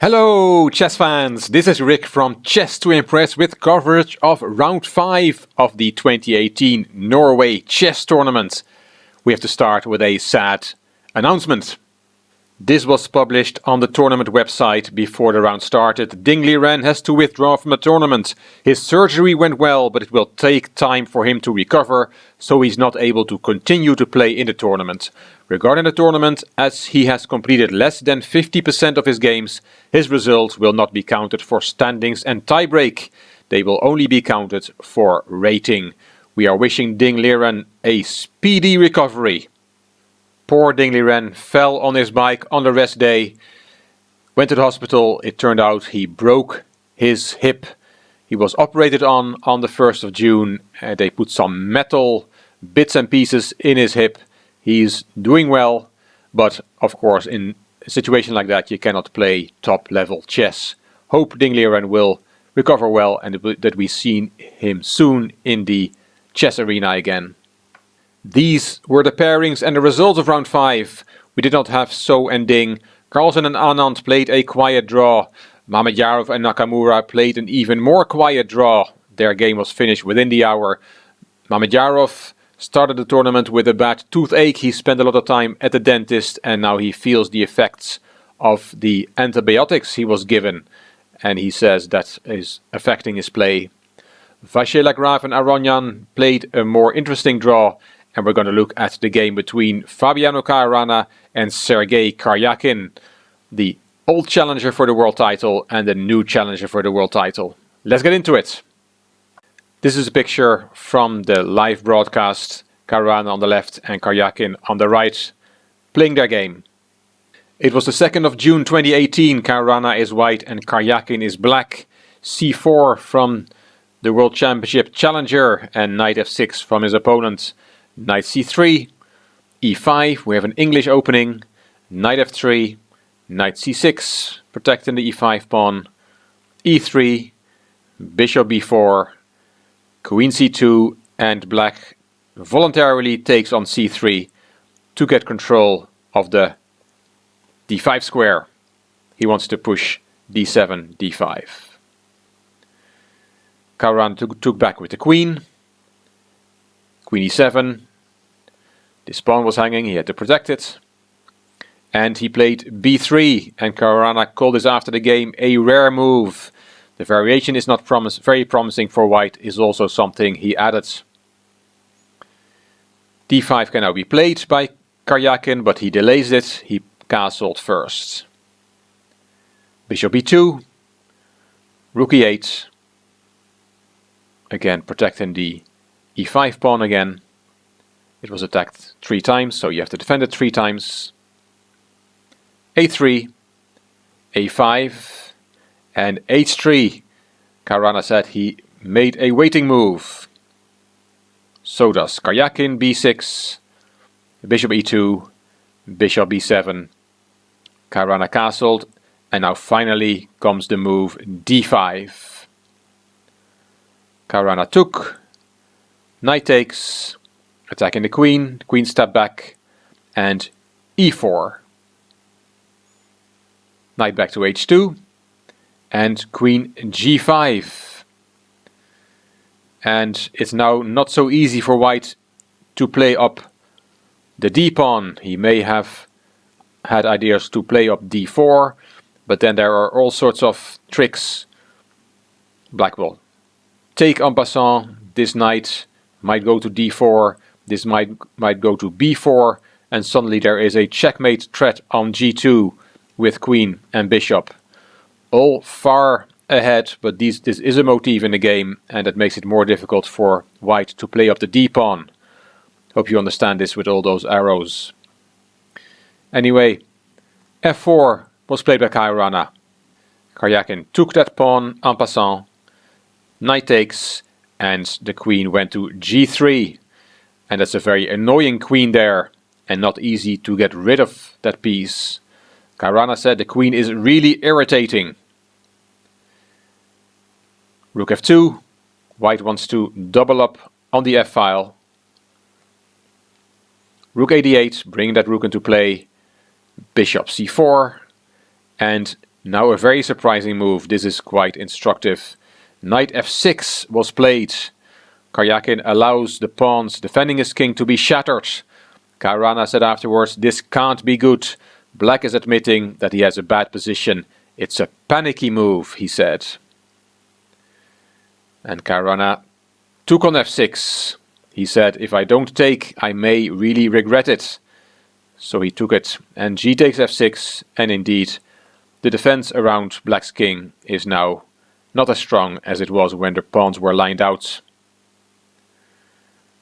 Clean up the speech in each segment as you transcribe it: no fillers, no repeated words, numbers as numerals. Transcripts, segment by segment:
Hello chess fans, this is Rick from Chess to Impress with coverage of round 5 of the 2018 Norway chess tournament. We have to start with a sad announcement. This was published on the tournament website before the round started. Ding Liren has to withdraw from the tournament. His surgery went well, but it will take time for him to recover, so he's not able to continue to play in the tournament. Regarding the tournament, as he has completed less than 50% of his games, his results will not be counted for standings and tiebreak. They will only be counted for rating. We are wishing Ding Liren a speedy recovery. Poor Ding Liren fell on his bike on the rest day, went to the hospital. It turned out he broke his hip. He was operated on the 1st of June. They put some metal bits and pieces in his hip. He's doing well, but of course in a situation like that you cannot play top level chess. Hope Ding Liren will recover well and that we see him soon in the chess arena again. These were the pairings and the results of round 5. We did not have So and Ding. Carlsen and Anand played a quiet draw. Mamedyarov and Nakamura played an even more quiet draw. Their game was finished within the hour. Mamedyarov started the tournament with a bad toothache. He spent a lot of time at the dentist and now he feels the effects of the antibiotics he was given. And he says that is affecting his play. Vachier-Lagrave and Aronyan played a more interesting draw. And we're going to look at the game between Fabiano Caruana and Sergey Karjakin, the old challenger for the world title and the new challenger for the world title. Let's get into it. This is a picture from the live broadcast. Caruana on the left and Karjakin on the right, playing their game. It was the 2nd of June 2018. Caruana is white and Karjakin is black. c4 from the World Championship challenger and knight f6 from his opponent. Knight c3, e5, we have an English opening, knight f3, knight c6, protecting the e5 pawn, e3, bishop b4, queen c2, and black voluntarily takes on c3 to get control of the d5 square. He wants to push d7, d5. Caruana took back with the queen. Queen e7, this pawn was hanging, he had to protect it. And he played b3, and Caruana called this after the game a rare move. The variation is not very promising for white, is also something he added. d5 can now be played by Karjakin, but he delays it, he castled first. Bishop e2, rook e8, again protecting the e5 pawn again. It was attacked 3 times, so you have to defend it 3 times. a3, a5, and h3. Caruana said he made a waiting move. So does Karjakin. b6, bishop e2, bishop b7. Caruana castled, and now finally comes the move d5. Caruana took. Knight takes, attacking the queen step back, and e4. Knight back to h2, and queen g5. And it's now not so easy for white to play up the d-pawn. He may have had ideas to play up d4, but then there are all sorts of tricks. Black will take en passant. This knight might go to d4, this might go to b4, and suddenly there is a checkmate threat on g2 with queen and bishop. All far ahead, but this is a motif in the game, and that makes it more difficult for white to play up the d-pawn. Hope you understand this with all those arrows. Anyway, f4 was played by Caruana. Karjakin took that pawn en passant, knight takes, and the queen went to g3. And that's a very annoying queen there, and not easy to get rid of that piece. Caruana said the queen is really irritating. Rook f2. White wants to double up on the f-file. Rook a8, bringing that rook into play. Bishop c4. And Now a very surprising move. This is quite instructive. Knight f6 was played. Karjakin allows the pawns defending his king to be shattered. Caruana said afterwards, "This can't be good." Black is admitting that he has a bad position. "It's a panicky move," he said. And Caruana took on f6. He said, "If I don't take, I may really regret it." So he took it, and g takes f6, and indeed, the defense around Black's king is now not as strong as it was when the pawns were lined out.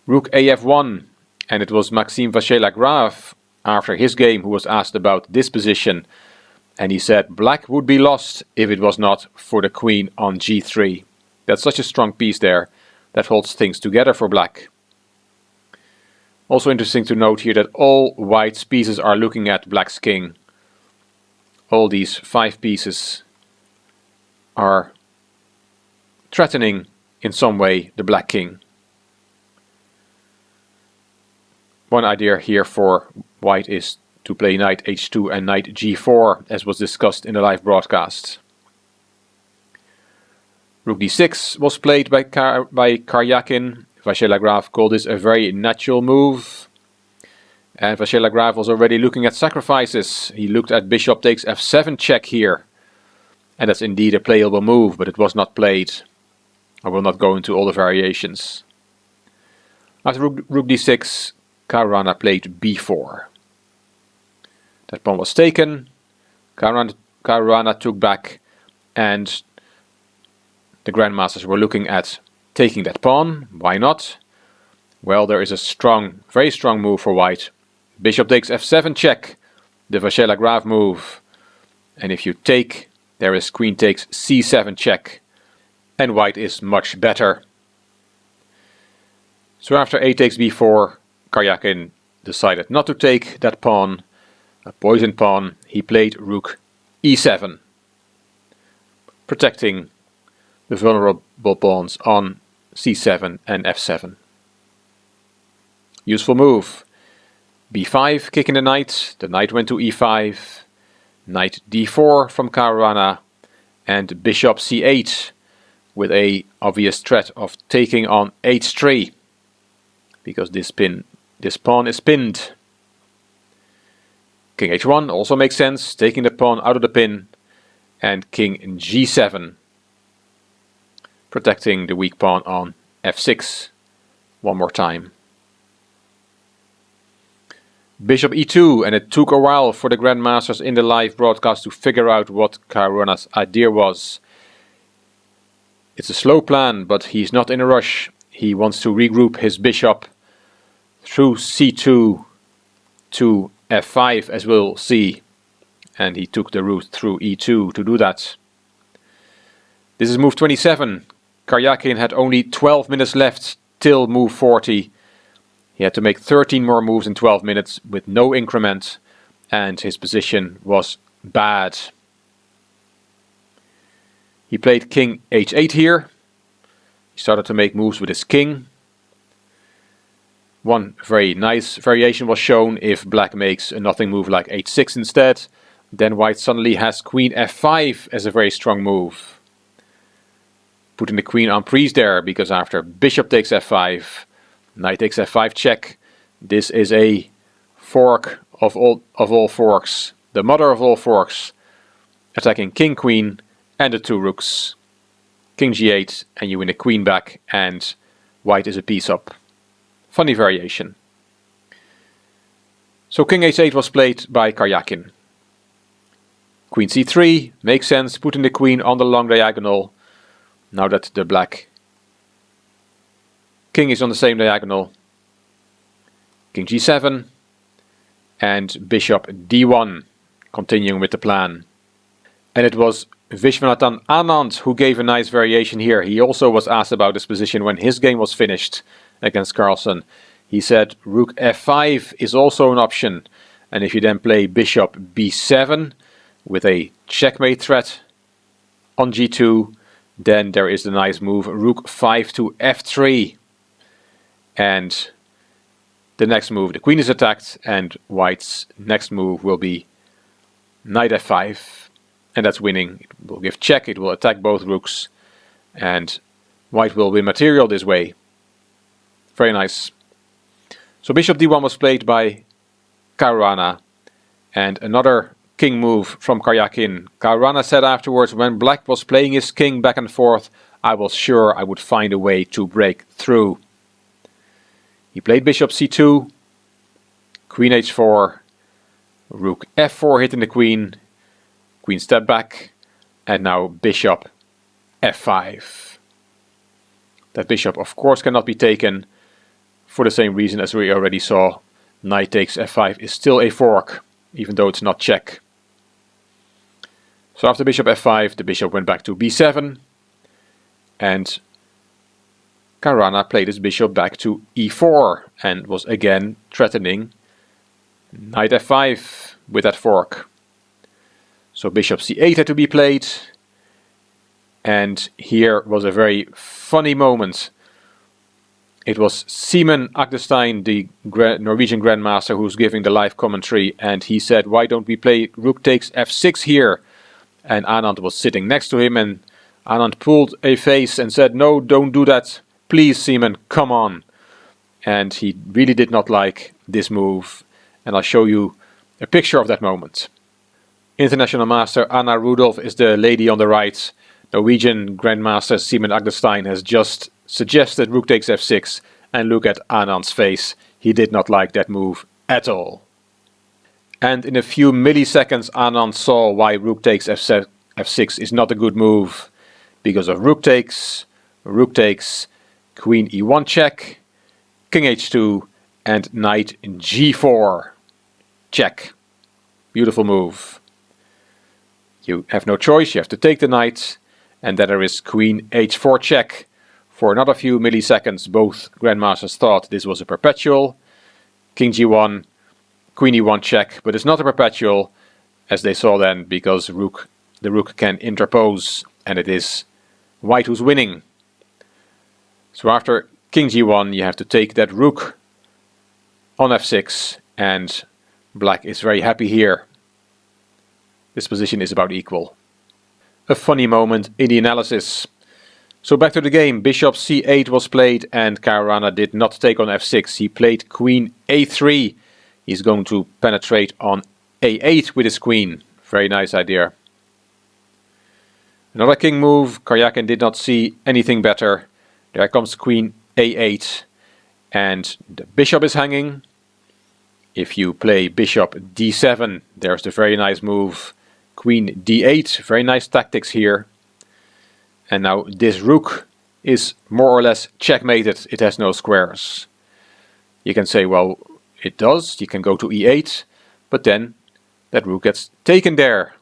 Rook af1, and it was Maxime Vachier-Lagrave after his game who was asked about this position, and he said Black would be lost if it was not for the queen on g3. That's such a strong piece there that holds things together for Black. Also interesting to note here that all White's pieces are looking at Black's king. All these 5 pieces are threatening in some way the Black king. One idea here for White is to play knight h2 and knight g4, as was discussed in the live broadcast. Rook d6 was played by Karjakin. Vachier-Lagrave called this a very natural move. And Vachier-Lagrave was already looking at sacrifices. He looked at bishop takes f7 check here. And that's indeed a playable move, but it was not played. I will not go into all the variations. After rook d6, Caruana played b4. That pawn was taken. Caruana took back, and the grandmasters were looking at taking that pawn. Why not? Well, there is a strong, very strong move for White. Bishop takes f7 check, the Vachier-Lagrave move. And if you take, there is queen takes c7 check. And White is much better. So after a takes b4, Karjakin decided not to take that pawn, a poisoned pawn. He played rook e7, protecting the vulnerable pawns on c7 and f7. Useful move. b5, kicking the knight. The knight went to e5. Knight d4 from Caruana. And bishop c8 with a obvious threat of taking on h3. Because this pawn is pinned. King h1 also makes sense, taking the pawn out of the pin. And king g7. Protecting the weak pawn on f6 one more time. Bishop e2, and it took a while for the grandmasters in the live broadcast to figure out what Caruana's idea was. It's a slow plan, but he's not in a rush. He wants to regroup his bishop through c2 to f5, as we'll see. And he took the route through e2 to do that. This is move 27. Karjakin had only 12 minutes left till move 40. He had to make 13 more moves in 12 minutes with no increment, and his position was bad. He played king h8 here. He started to make moves with his king. One very nice variation was shown. If Black makes a nothing move like h6 instead, then White suddenly has queen f5 as a very strong move. Putting the queen on prise there, because after bishop takes f5, knight takes f5 check. This is a fork of all forks, the mother of all forks, attacking king, queen, and the 2 rooks. King g8, and you win the queen back, and White is a piece up. Funny variation. So king h8 was played by Karjakin. Queen c3 makes sense, putting the queen on the long diagonal. Now that the black king is on the same diagonal. King g7 and bishop d1, continuing with the plan. And it was Vishwanathan Anand who gave a nice variation here. He also was asked about this position when his game was finished against Carlsen. He said rook f5 is also an option. And if you then play bishop b7 with a checkmate threat on g2, then there is the nice move rook 5 to f3. And the next move, the queen is attacked, and White's next move will be knight f5. and that's winning. It will give check, it will attack both rooks, and white will win material this way. Very nice. So bishop d1 was played by Caruana, and another king move from Karjakin. Caruana said afterwards, when black was playing his king back and forth, I was sure I would find a way to break through. He played bishop c2, queen h4, rook f4 hitting the queen, queen step back, and now bishop f5. That bishop of course cannot be taken for the same reason as we already saw. Knight takes f5 is still a fork, even though it's not check. So after bishop f5, the bishop went back to b7, and Caruana played his bishop back to e4 and was again threatening knight f5 with that fork. So bishop c8 had to be played, and here was a very funny moment. It was Simon Agdestein, the Norwegian Grandmaster, who's giving the live commentary, and he said, why don't we play rook takes f6 here? And Anand was sitting next to him, and Anand pulled a face and said, no, don't do that. Please, Simon, come on. And he really did not like this move, and I'll show you a picture of that moment. International Master Anna Rudolph is the lady on the right. Norwegian Grandmaster Simon Agdestein has just suggested rook takes f6, and look at Anand's face. He did not like that move at all. And in a few milliseconds Anand saw why rook takes f6 is not a good move. Because of rook takes, queen e1 check, king h2, and knight g4 check. Beautiful move. You have no choice, you have to take the knight, and then there is queen h4 check. For another few milliseconds both grandmasters thought this was a perpetual. King g1, queen e1 check, but it's not a perpetual, as they saw then, because the rook can interpose, and it is white who's winning. So after king g1 you have to take that rook on f6, and black is very happy here. This position is about equal. A funny moment in the analysis. So back to the game. Bishop c8 was played, and Caruana did not take on f6. He played queen a3. He's going to penetrate on a8 with his queen. Very nice idea. Another king move. Karjakin did not see anything better. There comes queen a8, and the bishop is hanging. If you play bishop d7, there's the very nice move. Queen d8, very nice tactics here. And now this rook is more or less checkmated. It has no squares. You can say, well, it does. You can go to e8, but then that rook gets taken there,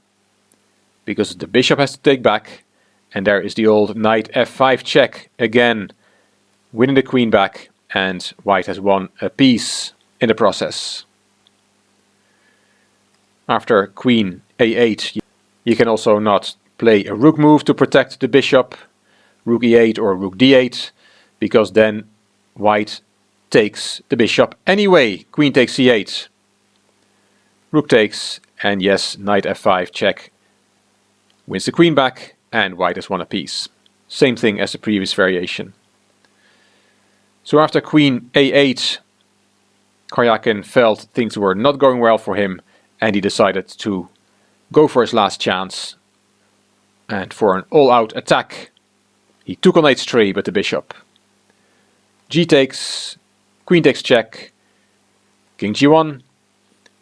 because the bishop has to take back, and there is the old knight f5 check again, winning the queen back, and white has won a piece in the process. After queen a8, you can also not play a rook move to protect the bishop, rook e8 or rook d8, because then white takes the bishop anyway. Queen takes c8, rook takes, and yes, knight f5 check wins the queen back, and white has won a piece. Same thing as the previous variation. So after queen a8, Karjakin felt things were not going well for him, and he decided to go for his last chance, and for an all-out attack. He took on h3 with the bishop. G takes, queen takes check, king g1,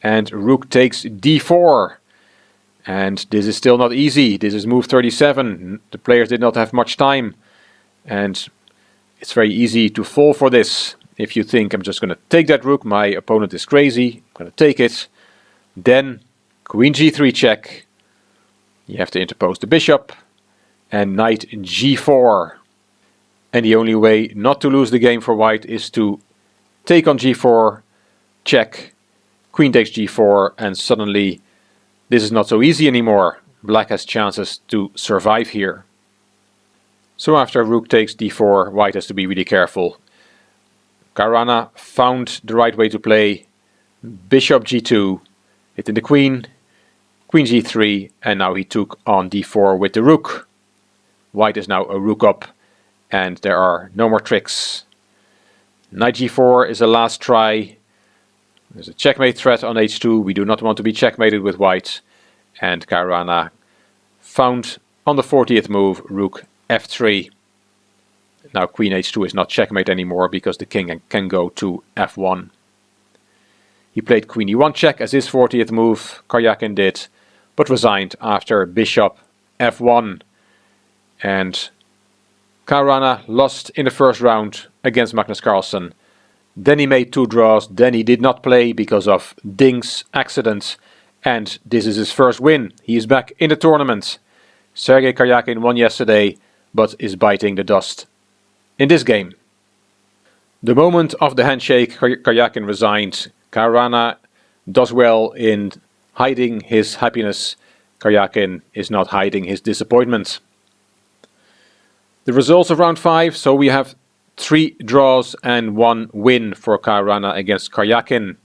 and rook takes d4. And this is still not easy. This is move 37. The players did not have much time, and it's very easy to fall for this. If you think, I'm just going to take that rook, my opponent is crazy, I'm going to take it. Then queen g3 check. You have to interpose the bishop, and knight g4. And the only way not to lose the game for white is to take on g4, check, queen takes g4, and suddenly this is not so easy anymore. Black has chances to survive here. So after rook takes d4, white has to be really careful. Caruana found the right way to play. Bishop g2, hitting the queen, queen g3, and now he took on d4 with the rook. White is now a rook up, and there are no more tricks. Knight g4 is a last try. There's a checkmate threat on h2. We do not want to be checkmated with white. And Caruana found on the 40th move rook f3. Now queen h2 is not checkmate anymore because the king can go to f1. He played queen e1 check as his 40th move, Karjakin did, but resigned after bishop f1. And Caruana lost in the first round against Magnus Carlsen. Then he made 2 draws, then he did not play because of Ding's accident. And this is his first win. He is back in the tournament. Sergey Karjakin won yesterday, but is biting the dust in this game. The moment of the handshake, Karjakin resigned. Caruana does well in hiding his happiness. Karjakin is not hiding his disappointment. The results of round 5, so we have 3 draws and 1 win for Caruana against Karjakin.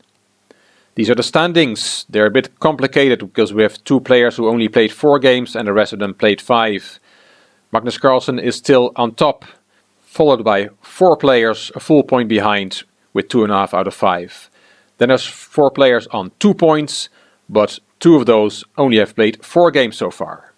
These are the standings. They're a bit complicated because we have 2 players who only played 4 games and the rest of them played 5. Magnus Carlsen is still on top, followed by 4 players a full point behind with 2.5 out of 5. Then there's 4 players on 2 points, but 2 of those only have played 4 games so far.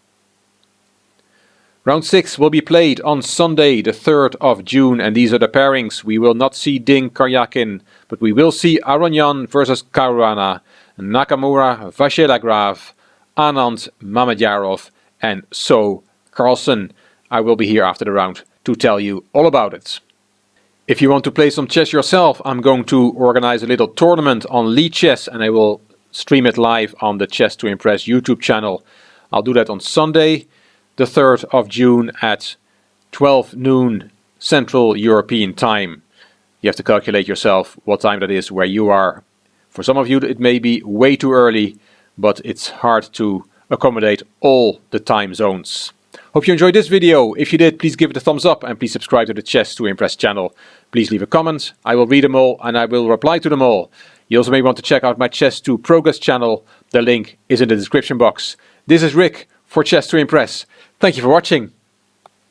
Round 6 will be played on Sunday the 3rd of June, and these are the pairings. We will not see Ding Karjakin, but we will see Aronian versus Caruana, Nakamura Vachier-Lagrave, Anand Mamedyarov, and So Carlsen. I will be here after the round to tell you all about it. If you want to play some chess yourself, I'm going to organize a little tournament on Lichess, and I will stream it live on the Chess to Impress YouTube channel. I'll do that on Sunday, the 3rd of June at 12 noon Central European time. You have to calculate yourself what time that is where you are. For some of you it may be way too early, but it's hard to accommodate all the time zones. Hope you enjoyed this video. If you did, please give it a thumbs up and please subscribe to the Chess to Impress channel. Please leave a comment. I will read them all and I will reply to them all. You also may want to check out my Chess to Progress channel. The link is in the description box. This is Rick for Chess to Impress. Thank you for watching.